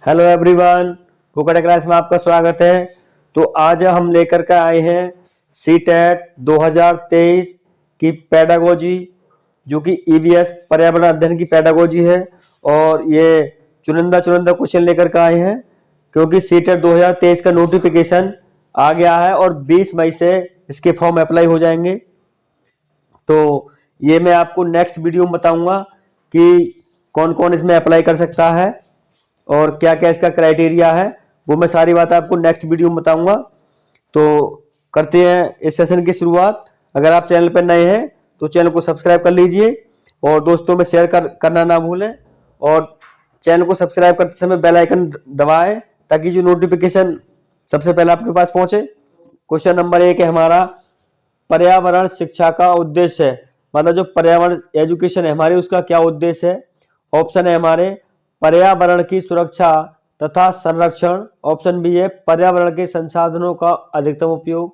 Hello everyone, कुकड़ class में आपका स्वागत है। तो आज हम लेकर के आए हैं सीटेट 2023 की पेडागोजी, जो कि ईवीएस पर्यावरण अध्ययन की पेडागोजी है। और ये चुनिंदा क्वेश्चन लेकर के आए हैं, क्योंकि सीटेट 2023 का नोटिफिकेशन आ गया है और 20 मई से इसके फॉर्म अप्लाई हो जाएंगे। तो ये मैं आपको नेक्स्ट वीडियो में बताऊंगा कि कौन कौन इसमें अप्लाई कर सकता है और क्या क्या इसका क्राइटेरिया है। वो मैं सारी बात आपको नेक्स्ट वीडियो में बताऊंगा। तो करते हैं इस सेशन की शुरुआत। अगर आप चैनल पर नए हैं तो चैनल को सब्सक्राइब कर लीजिए और दोस्तों में शेयर करना ना भूलें। और चैनल को सब्सक्राइब करते समय बेल आइकन दबाएं, ताकि जो नोटिफिकेशन सबसे पहले आपके पास पहुंचे। क्वेश्चन नंबर 1 है हमारा, पर्यावरण शिक्षा का उद्देश्य है। मतलब जो पर्यावरण एजुकेशन है हमारी, उसका क्या उद्देश्य है। ऑप्शन है हमारे पर्यावरण की सुरक्षा तथा संरक्षण। ऑप्शन बी है पर्यावरण के संसाधनों का अधिकतम उपयोग।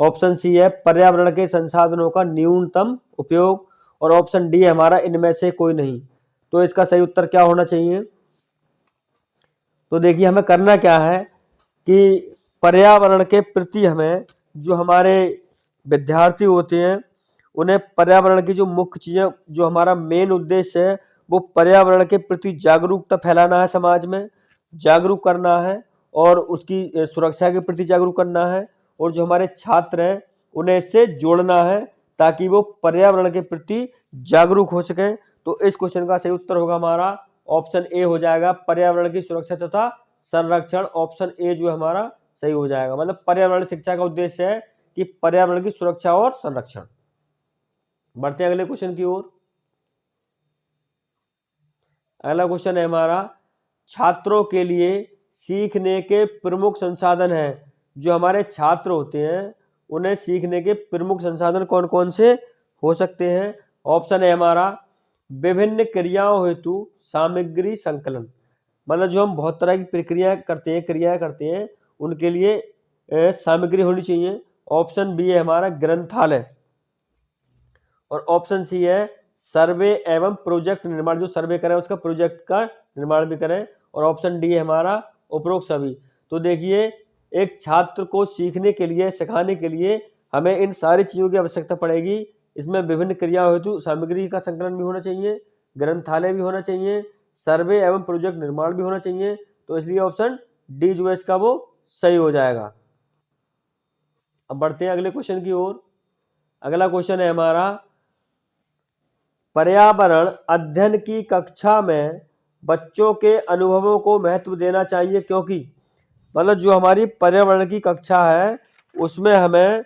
ऑप्शन सी है पर्यावरण के संसाधनों का न्यूनतम उपयोग। और ऑप्शन डी है हमारा इनमें से कोई नहीं। तो इसका सही उत्तर क्या होना चाहिए? तो देखिए, हमें करना क्या है कि पर्यावरण के प्रति हमें, जो हमारे विद्यार्थी होते हैं, उन्हें पर्यावरण की जो मुख्य चीजें, जो हमारा मेन उद्देश्य है, वो पर्यावरण के प्रति जागरूकता फैलाना है, समाज में जागरूक करना है और उसकी सुरक्षा के प्रति जागरूक करना है। और जो हमारे छात्र हैं उन्हें इससे जोड़ना है, ताकि वो पर्यावरण के प्रति जागरूक हो सके। तो इस क्वेश्चन का सही उत्तर होगा हमारा ऑप्शन ए हो जाएगा, पर्यावरण की सुरक्षा तथा संरक्षण। ऑप्शन ए जो है हमारा सही हो जाएगा। मतलब पर्यावरण शिक्षा का उद्देश्य है कि पर्यावरण की सुरक्षा और संरक्षण। बढ़ते हैं अगले क्वेश्चन की ओर। अगला क्वेश्चन है हमारा, छात्रों के लिए सीखने के प्रमुख संसाधन है। जो हमारे छात्र होते हैं उन्हें सीखने के प्रमुख संसाधन कौन कौन से हो सकते हैं। ऑप्शन है हमारा विभिन्न क्रियाओं हेतु सामग्री संकलन। मतलब जो हम बहुत तरह की क्रियाएं करते हैं उनके लिए सामग्री होनी चाहिए। ऑप्शन बी है हमारा ग्रंथालय। और ऑप्शन सी है सर्वे एवं प्रोजेक्ट निर्माण। जो सर्वे करें उसका प्रोजेक्ट का निर्माण भी करें। और ऑप्शन डी है हमारा उपरोक्त सभी। तो देखिए, एक छात्र को सीखने के लिए, सिखाने के लिए हमें इन सारी चीजों की आवश्यकता पड़ेगी। इसमें विभिन्न क्रियाओं हेतु सामग्री का संकलन भी होना चाहिए, ग्रंथालय भी होना चाहिए, सर्वे एवं प्रोजेक्ट निर्माण भी होना चाहिए। तो इसलिए ऑप्शन डी जो है इसका वो सही हो जाएगा। अब बढ़ते हैं अगले क्वेश्चन की ओर। अगला क्वेश्चन है हमारा, पर्यावरण अध्ययन की कक्षा में बच्चों के अनुभवों को महत्व देना चाहिए, क्योंकि मतलब जो हमारी पर्यावरण की कक्षा है उसमें हमें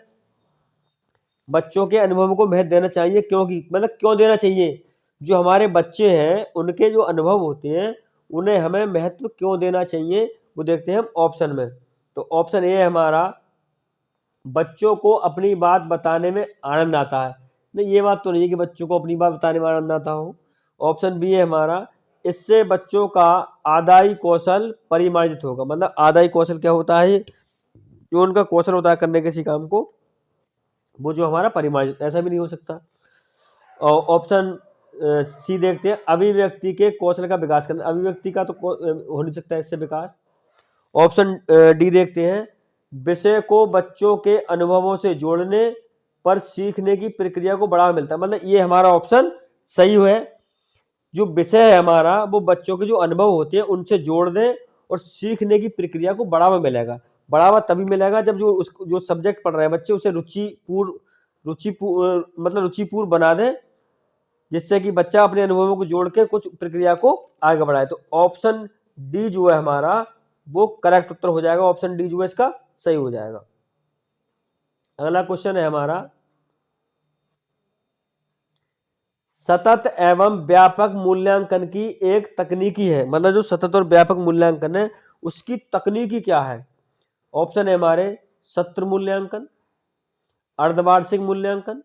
बच्चों के अनुभवों को महत्व देना चाहिए। क्योंकि मतलब क्यों देना चाहिए? जो हमारे बच्चे हैं उनके जो अनुभव होते हैं उन्हें हमें महत्व क्यों देना चाहिए, वो देखते हैं हम ऑप्शन में। तो ऑप्शन ए है हमारा, बच्चों को अपनी बात बताने में आनंद आता है। नहीं, ये बात तो नहीं है कि बच्चों को अपनी बात बताने में आनंद आता हो। ऑप्शन बी है हमारा, इससे बच्चों का आदाई कौशल परिमार्जित होगा। मतलब आदाई कौशल क्या होता है? जो उनका कौशल होता है करने किसी काम को, वो जो हमारा परिमार्जित, ऐसा भी नहीं हो सकता। और ऑप्शन सी देखते हैं, अभिव्यक्ति के कौशल का विकास करना। अभिव्यक्ति का तो हो नहीं सकता इससे विकास। ऑप्शन डी देखते हैं, विषय को बच्चों के अनुभवों से जोड़ने पर सीखने की प्रक्रिया को बढ़ावा मिलता है। मतलब ये हमारा ऑप्शन सही है। जो विषय है हमारा वो बच्चों के जो अनुभव होते हैं उनसे जोड़ दें और सीखने की प्रक्रिया को बढ़ावा मिलेगा। बढ़ावा तभी मिलेगा जब जो सब्जेक्ट पढ़ रहे हैं बच्चे उसे रुचिपूर्ण बना दें, जिससे कि बच्चा अपने अनुभवों को जोड़ के कुछ प्रक्रिया को आगे बढ़ाए। तो ऑप्शन डी जो है हमारा वो करेक्ट उत्तर हो जाएगा। ऑप्शन डी जो है इसका सही हो जाएगा। अगला क्वेश्चन है हमारा, सतत एवं व्यापक मूल्यांकन की एक तकनीकी है। मतलब जो सतत और व्यापक मूल्यांकन है उसकी तकनीकी क्या है? ऑप्शन है हमारे सत्र मूल्यांकन, अर्धवार्षिक मूल्यांकन,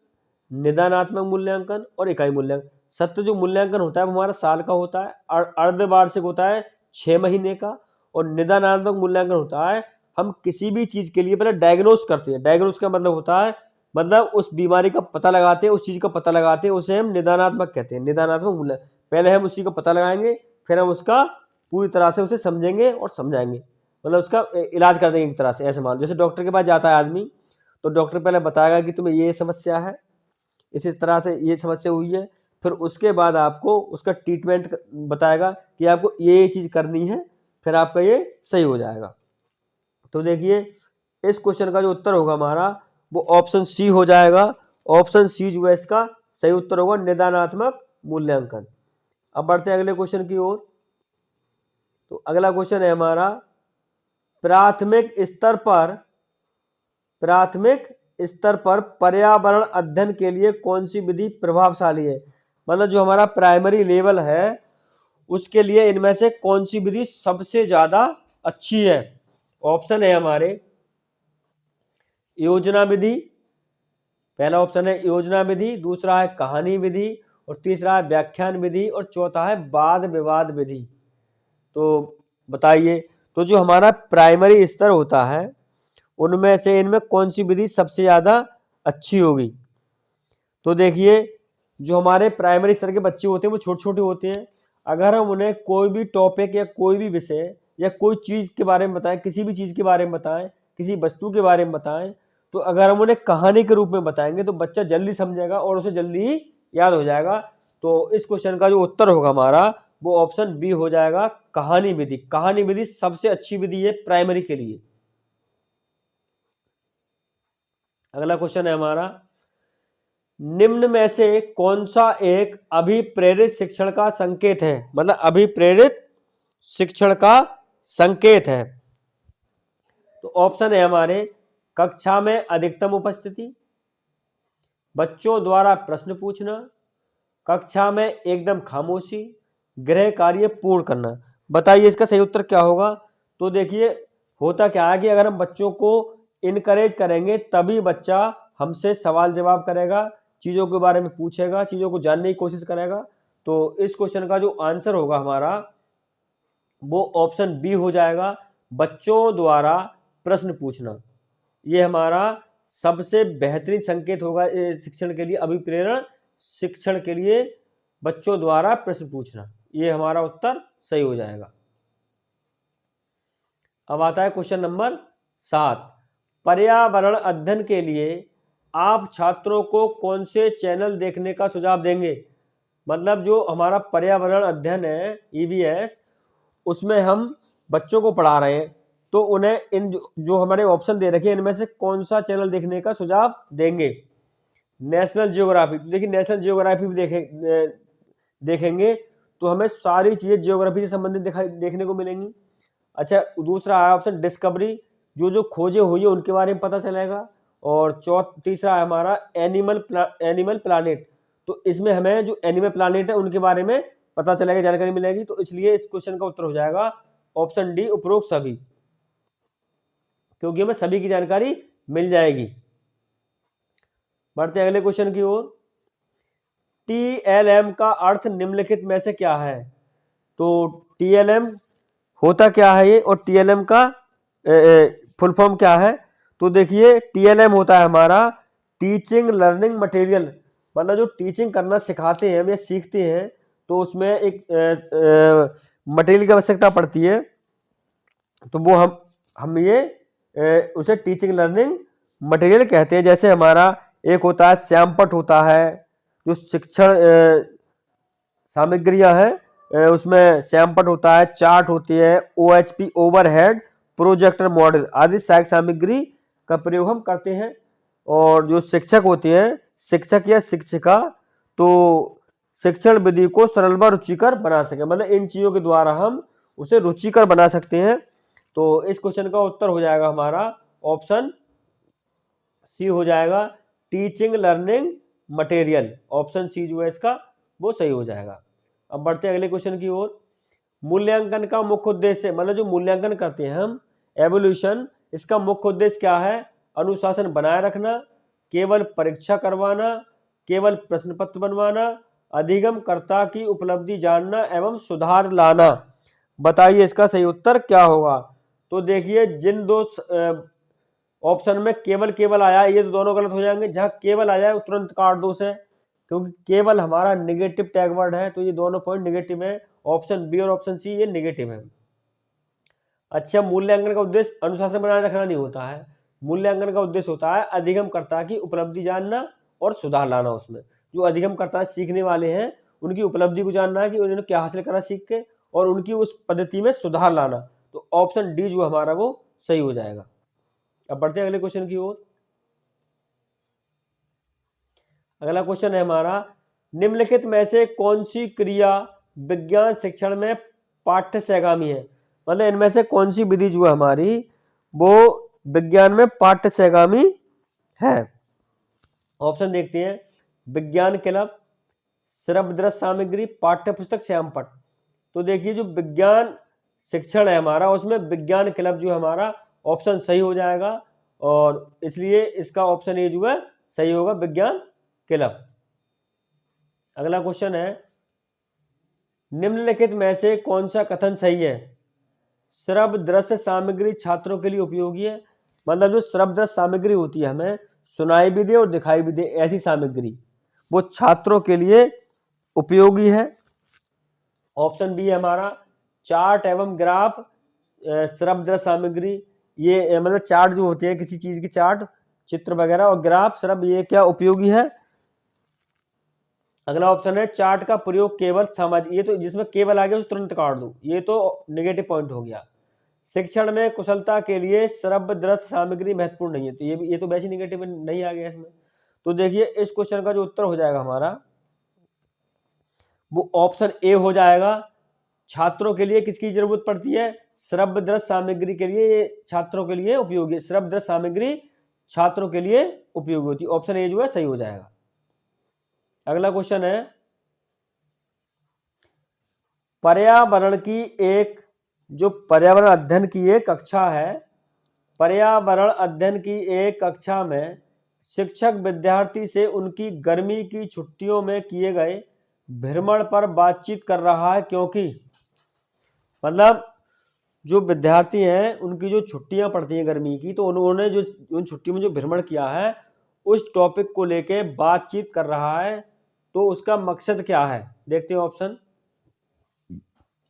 निदानात्मक मूल्यांकन और इकाई मूल्यांकन। सत्र जो मूल्यांकन होता है वो हमारा साल का होता है, अर्धवार्षिक होता है 6 महीने का, और निदानात्मक मूल्यांकन होता है हम किसी भी चीज के लिए पहले डायग्नोस करते हैं। डायग्नोस का मतलब होता है, मतलब उस बीमारी का पता लगाते हैं, उस चीज का पता लगाते हैं, उसे हम निदानात्मक कहते हैं। निदानात्मक मूल्यांकन, पहले हम उसी का पता लगाएंगे, फिर हम उसका पूरी तरह से उसे समझेंगे और समझाएंगे, मतलब उसका इलाज कर देंगे एक तरह से। ऐसे मान लो जैसे डॉक्टर के पास जाता है आदमी, तो डॉक्टर पहले बताएगा कि तुम्हें ये समस्या है, इसी तरह से ये समस्या हुई है, फिर उसके बाद आपको उसका ट्रीटमेंट बताएगा कि आपको ये चीज़ करनी है, फिर आपका ये सही हो जाएगा। तो देखिए इस क्वेश्चन का जो उत्तर होगा हमारा वो ऑप्शन सी हो जाएगा। ऑप्शन सी जो है इसका सही उत्तर होगा, निदानात्मक मूल्यांकन। अब बढ़ते हैं अगले क्वेश्चन की ओर। तो अगला क्वेश्चन है हमारा, प्राथमिक स्तर पर पर्यावरण अध्ययन के लिए कौन सी विधि प्रभावशाली है। मतलब जो हमारा प्राइमरी लेवल है उसके लिए इनमें से कौन सी विधि सबसे ज्यादा अच्छी है। ऑप्शन है हमारे योजना विधि, पहला ऑप्शन है योजना विधि, दूसरा है कहानी विधि, और तीसरा है व्याख्यान विधि, और चौथा है वाद विवाद विधि। तो बताइए, तो जो हमारा प्राइमरी स्तर होता है उनमें से इनमें कौन सी विधि सबसे ज़्यादा अच्छी होगी। तो देखिए जो हमारे प्राइमरी स्तर के बच्चे होते हैं वो छोटे छोटे होते हैं, अगर हम उन्हें कोई भी टॉपिक या कोई भी विषय या कोई चीज़ के बारे में बताएं, किसी भी चीज़ के बारे में बताएं, किसी वस्तु के बारे में बताएं, तो अगर हम उन्हें कहानी के रूप में बताएंगे तो बच्चा जल्दी समझेगा और उसे जल्दी ही याद हो जाएगा। तो इस क्वेश्चन का जो उत्तर होगा हमारा वो ऑप्शन बी हो जाएगा, कहानी विधि। कहानी विधि सबसे अच्छी विधि है प्राइमरी के लिए। अगला क्वेश्चन है हमारा, निम्न में से कौन सा एक अभिप्रेरित शिक्षण का संकेत है। मतलब अभिप्रेरित शिक्षण का संकेत है। तो ऑप्शन है हमारे, कक्षा में अधिकतम उपस्थिति, बच्चों द्वारा प्रश्न पूछना, कक्षा में एकदम खामोशी, गृह कार्य पूर्ण करना। बताइए इसका सही उत्तर क्या होगा। तो देखिए होता क्या है कि अगर हम बच्चों को इनकरेज करेंगे तभी बच्चा हमसे सवाल जवाब करेगा, चीज़ों के बारे में पूछेगा, चीज़ों को जानने की कोशिश करेगा। तो इस क्वेश्चन का जो आंसर होगा हमारा वो ऑप्शन बी हो जाएगा, बच्चों द्वारा प्रश्न पूछना। ये हमारा सबसे बेहतरीन संकेत होगा शिक्षण के लिए, अभिप्रेरण शिक्षण के लिए बच्चों द्वारा प्रश्न पूछना। ये हमारा उत्तर सही हो जाएगा। अब आता है क्वेश्चन नंबर 7, पर्यावरण अध्ययन के लिए आप छात्रों को कौन से चैनल देखने का सुझाव देंगे। मतलब जो हमारा पर्यावरण अध्ययन है ईवीएस, उसमें हम बच्चों को पढ़ा रहे हैं, तो उन्हें इन जो हमारे ऑप्शन दे रखे हैं इनमें से कौन सा चैनल देखने का सुझाव देंगे। नेशनल जियोग्राफी, देखिए नेशनल जियोग्राफी भी देखेंगे तो हमें सारी चीज़ें जियोग्राफी से संबंधित देखने को मिलेंगी। अच्छा, दूसरा है ऑप्शन डिस्कवरी, जो खोजें हुई है उनके बारे में पता चलेगा। और तीसरा है हमारा एनिमल प्लानेट, तो इसमें हमें जो एनिमल प्लानेट है उनके बारे में पता चलेगा, जानकारी मिलेगी। तो इसलिए इस क्वेश्चन का उत्तर हो जाएगा ऑप्शन डी, उपरोक्त सभी, क्योंकि हमें सभी की जानकारी मिल जाएगी। बढ़ते हैं अगले क्वेश्चन की ओर। टीएलएम का अर्थ निम्नलिखित में से क्या है। तो टीएलएम होता क्या है ये, और टीएलएम का फुल फॉर्म क्या है। तो देखिए टीएलएम होता है हमारा टीचिंग लर्निंग मटेरियल, मतलब जो टीचिंग करना सिखाते हैं हम या सीखते हैं तो उसमें एक मटेरियल की आवश्यकता पड़ती है, तो वो हम ये उसे टीचिंग लर्निंग मटेरियल कहते हैं। जैसे हमारा एक होता है श्यामपट होता है, जो शिक्षण सामग्रियां हैं उसमें श्यामपट होता है, चार्ट होती है, ओएचपी ओवरहेड, प्रोजेक्टर मॉडल आदि सहायक सामग्री का प्रयोग हम करते हैं। और जो शिक्षक होते हैं, शिक्षक या शिक्षिका, तो शिक्षण विधि को सरल व रुचिकर बना सके, मतलब इन चीज़ों के द्वारा हम उसे रुचिकर बना सकते हैं। तो इस क्वेश्चन का उत्तर हो जाएगा हमारा ऑप्शन सी हो जाएगा, teaching learning material. Option C जो है इसका वो सही हो जाएगा। अब बढ़ते हैं अगले क्वेश्चन की ओर। मूल्यांकन का मुख्य उद्देश्य, मतलब जो मूल्यांकन करते हैं हम एवोल्यूशन, इसका मुख्य उद्देश्य क्या है। अनुशासन बनाए रखना, केवल परीक्षा करवाना, केवल प्रश्न पत्र बनवाना, अधिगमकर्ता की उपलब्धि जानना एवं सुधार लाना। बताइए इसका सही उत्तर क्या होगा। तो देखिए जिन दो ऑप्शन में केवल आया ये तो दोनों गलत हो जाएंगे। जहां केवल आ जाए वो तुरंत काट दो उसे, क्योंकि केवल हमारा निगेटिव टैग वर्ड है, तो ये दोनों पॉइंट निगेटिव है। ऑप्शन बी और ऑप्शन सी ये नेगेटिव है। अच्छा, मूल्यांकन का उद्देश्य अनुशासन बनाए रखना नहीं होता है। मूल्यांकन का उद्देश्य होता है अधिगमकर्ता की उपलब्धि जानना और सुधार लाना उसमें। जो अधिगमकर्ता सीखने वाले हैं उनकी उपलब्धि को जानना है कि उन्होंने क्या हासिल करा सीख के, और उनकी उस पद्धति में सुधार लाना। तो ऑप्शन डी जो हमारा वो सही हो जाएगा। अब बढ़ते हैं अगले क्वेश्चन की ओर। अगला क्वेश्चन है हमारा, निम्नलिखित में से कौन सी क्रिया विज्ञान शिक्षण में पाठ्य सहगामी है? मतलब इनमें से कौन सी विधि जो है हमारी वो विज्ञान में पाठ्य सहगामी है? ऑप्शन देखते हैं, विज्ञान क्लब, श्रव्य दृश्य सामग्री, पाठ्य पुस्तक, श्यामपट। तो देखिए जो विज्ञान शिक्षण है हमारा उसमें विज्ञान क्लब जो है हमारा ऑप्शन सही हो जाएगा, और इसलिए इसका ऑप्शन ए जो है सही होगा, विज्ञान क्लब। अगला क्वेश्चन है, निम्नलिखित में से कौन सा कथन सही है? श्रव्य दृश्य सामग्री छात्रों के लिए उपयोगी है। मतलब जो श्रव्य दृश्य सामग्री होती है, हमें सुनाई भी दे और दिखाई भी दे, ऐसी सामग्री वो छात्रों के लिए उपयोगी है। ऑप्शन बी है हमारा, चार्ट एवं ग्राफ श्रव्य दृश्य सामग्री। ये मतलब चार्ट जो होती है किसी चीज की, चार्ट चित्र वगैरह, और ग्राफ श्रव्य, ये क्या उपयोगी है? अगला ऑप्शन है, चार्ट का प्रयोग केवल सामाजिक, ये तो जिसमें केवल आ गया उसे तुरंत काट दो, ये तो नेगेटिव पॉइंट हो गया। शिक्षण में कुशलता के लिए श्रव्य दृश्य सामग्री महत्वपूर्ण नहीं है, तो ये तो वैसे नेगेटिव नहीं आ गया इसमें। तो देखिए इस क्वेश्चन का जो उत्तर हो जाएगा हमारा वो ऑप्शन ए हो जाएगा। छात्रों के लिए किसकी जरूरत पड़ती है? श्रव्य दृश्य सामग्री के लिए, ये छात्रों के लिए उपयोगी, श्रव्य दृश्य सामग्री छात्रों के लिए उपयोगी होती है। ऑप्शन ए जो है सही हो जाएगा। अगला क्वेश्चन है, पर्यावरण की एक जो पर्यावरण अध्ययन की एक कक्षा है, पर्यावरण अध्ययन की एक कक्षा में शिक्षक विद्यार्थी से उनकी गर्मी की छुट्टियों में किए गए भ्रमण पर बातचीत कर रहा है, क्योंकि मतलब जो विद्यार्थी हैं उनकी जो छुट्टियां पड़ती हैं गर्मी की, तो उन्होंने जो उन छुट्टियों में जो भ्रमण किया है उस टॉपिक को लेके बातचीत कर रहा है। तो उसका मकसद क्या है? देखते हैं ऑप्शन।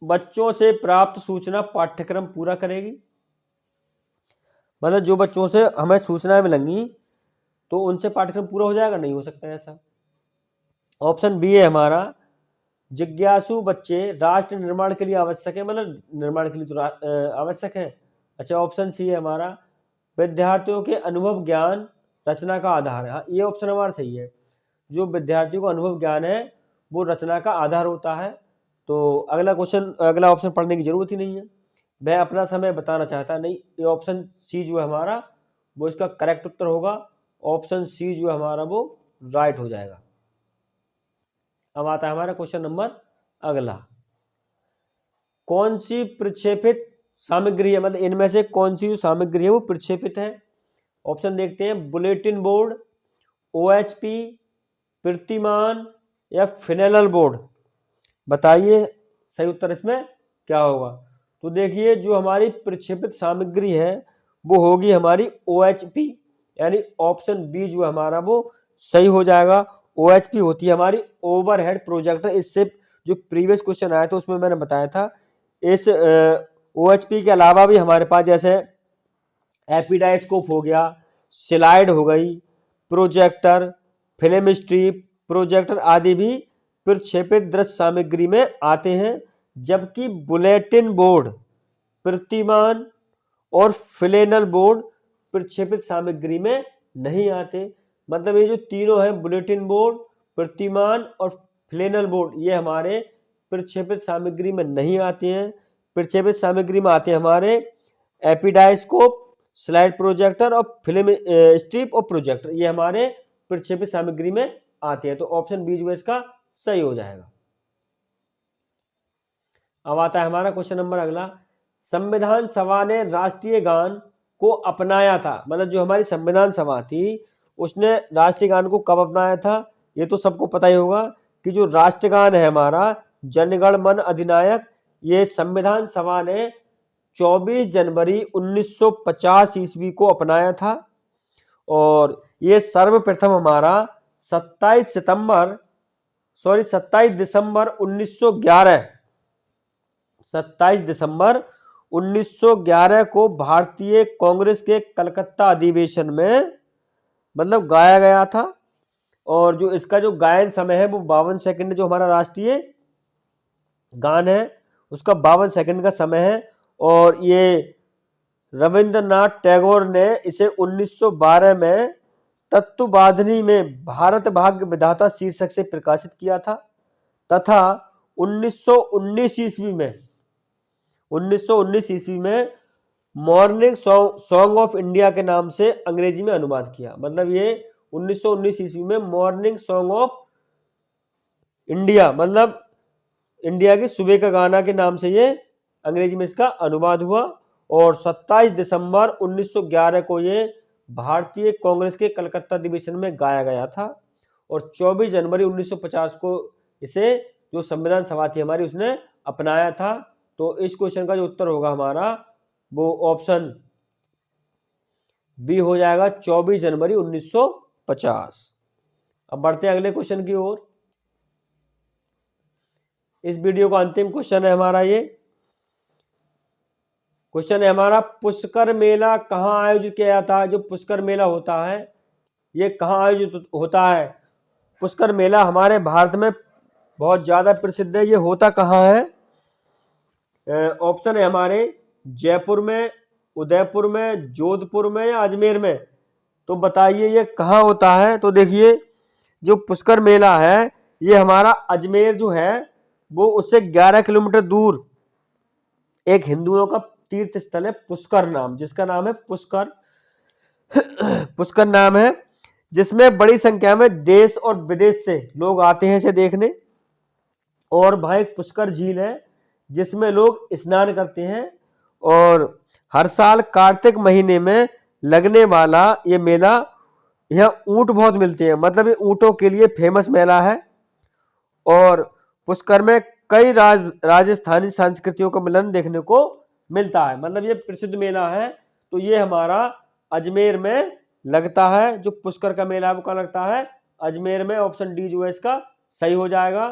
बच्चों से प्राप्त सूचना पाठ्यक्रम पूरा करेगी। मतलब जो बच्चों से हमें सूचनाएं मिलेंगी तो उनसे पाठ्यक्रम पूरा हो जाएगा? नहीं हो सकता है ऐसा। ऑप्शन बी है हमारा, जिज्ञासु बच्चे राष्ट्र निर्माण के लिए आवश्यक है, मतलब निर्माण के लिए तो आवश्यक है। अच्छा, ऑप्शन सी है हमारा, विद्यार्थियों के अनुभव ज्ञान रचना का आधार है। ये ऑप्शन हमारा सही है, जो विद्यार्थियों का अनुभव ज्ञान है वो रचना का आधार होता है। तो अगला ऑप्शन पढ़ने की जरूरत ही नहीं है, वह अपना समय बताना चाहता है। नहीं, ये ऑप्शन सी जो है हमारा वो इसका करेक्ट उत्तर होगा। ऑप्शन सी जो है हमारा वो राइट हो जाएगा। अब आता है हमारा क्वेश्चन नंबर अगला, कौन सी प्रक्षेपित सामग्री है? मतलब इनमें से कौन सी सामग्री है वो प्रक्षेपित है? ऑप्शन देखते हैं, बुलेटिन बोर्ड, OHP, प्रतिमान या फिनेल बोर्ड। बताइए सही उत्तर इसमें क्या होगा? तो देखिए जो हमारी प्रक्षेपित सामग्री है वो होगी हमारी OHP, यानी ऑप्शन बी जो हमारा वो सही हो जाएगा। OHP होती है हमारी ओवरहेड प्रोजेक्टर। इससे जो प्रीवियस क्वेश्चन आया था उसमें मैंने बताया था, इस OHP के अलावा भी हमारे पास जैसे एपिडाइस्कोप हो गया, स्लाइड हो गई, प्रोजेक्टर, फिल्म स्ट्रिप, प्रोजेक्टर आदि भी प्रक्षेपित दृश्य सामग्री में आते हैं, जबकि बुलेटिन बोर्ड, प्रतिमान और फ्लेनल बोर्ड प्रक्षेपित सामग्री में नहीं आते। मतलब ये जो तीनों हैं, बुलेटिन बोर्ड, प्रतिमान और फ्लेनल बोर्ड, ये हमारे प्रक्षेपित सामग्री में नहीं आते हैं। प्रक्षेपित सामग्री में आते हैं हमारे एपिडाइस्कोप, स्लाइड प्रोजेक्टर और फिल्म स्ट्रिप और प्रोजेक्टर, ये हमारे प्रक्षेपित सामग्री में आते हैं। तो ऑप्शन बी जो है इसका सही हो जाएगा। अब आता है हमारा क्वेश्चन नंबर अगला, संविधान सभा ने राष्ट्रीय गान को अपनाया था। मतलब जो हमारी संविधान सभा थी उसने राष्ट्रीय गान को कब अपनाया था? ये तो सबको पता ही होगा कि जो राष्ट्रगान है हमारा जनगण मन अधिनायक, ये संविधान सभा ने 24 जनवरी 1950 ईस्वी को अपनाया था, और ये सर्वप्रथम हमारा 27 दिसंबर 1911 27 दिसंबर 1911 को भारतीय कांग्रेस के कलकत्ता अधिवेशन में मतलब गाया गया था। और जो इसका जो गायन समय है वो 52 सेकंड, जो हमारा राष्ट्रीय गान है उसका 52 सेकंड का समय है। और ये रविंद्रनाथ टैगोर ने इसे 1912 में तत्वबाधिनी में भारत भाग्य विधाता शीर्षक से प्रकाशित किया था तथा 1919 ईस्वी में मॉर्निंग सॉन्ग ऑफ इंडिया के नाम से अंग्रेजी में अनुवाद किया। मतलब ये 1919 ईस्वी में मॉर्निंग सॉन्ग ऑफ इंडिया मतलब इंडिया की सुबह का गाना के नाम से ये अंग्रेजी में इसका अनुवाद हुआ। और 27 दिसंबर 1911 को ये भारतीय कांग्रेस के कलकत्ता अधिवेशन में गाया गया था। और 24 जनवरी 1950 को इसे जो संविधान सभा थी हमारी उसने अपनाया था। तो इस क्वेश्चन का जो उत्तर होगा हमारा वो ऑप्शन बी हो जाएगा, 24 जनवरी 1950। अब बढ़ते हैं अगले क्वेश्चन की ओर। इस वीडियो का अंतिम क्वेश्चन है हमारा ये क्वेश्चन है हमारा, पुष्कर मेला कहाँ आयोजित किया जाता है? जो पुष्कर मेला होता है ये कहाँ आयोजित होता है? पुष्कर मेला हमारे भारत में बहुत ज़्यादा प्रसिद्ध है। ये होता कहाँ है? ऑप्शन है हमारे जयपुर में, उदयपुर में, जोधपुर में या अजमेर में। तो बताइए ये कहाँ होता है? तो देखिए जो पुष्कर मेला है ये हमारा अजमेर जो है वो उससे 11 किलोमीटर दूर एक हिंदुओं का तीर्थ स्थल है पुष्कर नाम, जिसका नाम है पुष्कर पुष्कर नाम है, जिसमें बड़ी संख्या में देश और विदेश से लोग आते हैं इसे देखने। और वहाँ एक पुष्कर झील है जिसमें लोग स्नान करते हैं। और हर साल कार्तिक महीने में लगने वाला ये मेला, यहाँ ऊंट बहुत मिलते हैं, मतलब ये ऊंटों के लिए फेमस मेला है। और पुष्कर में कई राजस्थानी संस्कृतियों का मिलन देखने को मिलता है, मतलब ये प्रसिद्ध मेला है। तो ये हमारा अजमेर में लगता है। जो पुष्कर का मेला वो कहाँ लगता है? अजमेर में। ऑप्शन डी जो है इसका सही हो जाएगा।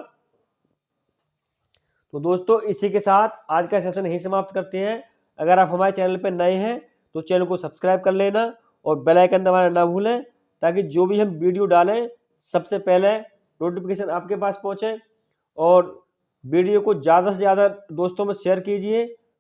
तो दोस्तों इसी के साथ आज का सेशन यहीं समाप्त करते हैं। अगर आप हमारे चैनल पर नए हैं तो चैनल को सब्सक्राइब कर लेना और बेल आइकन दबाना ना भूलें, ताकि जो भी हम वीडियो डालें सबसे पहले नोटिफिकेशन आपके पास पहुंचे। और वीडियो को ज़्यादा से ज़्यादा दोस्तों में शेयर कीजिए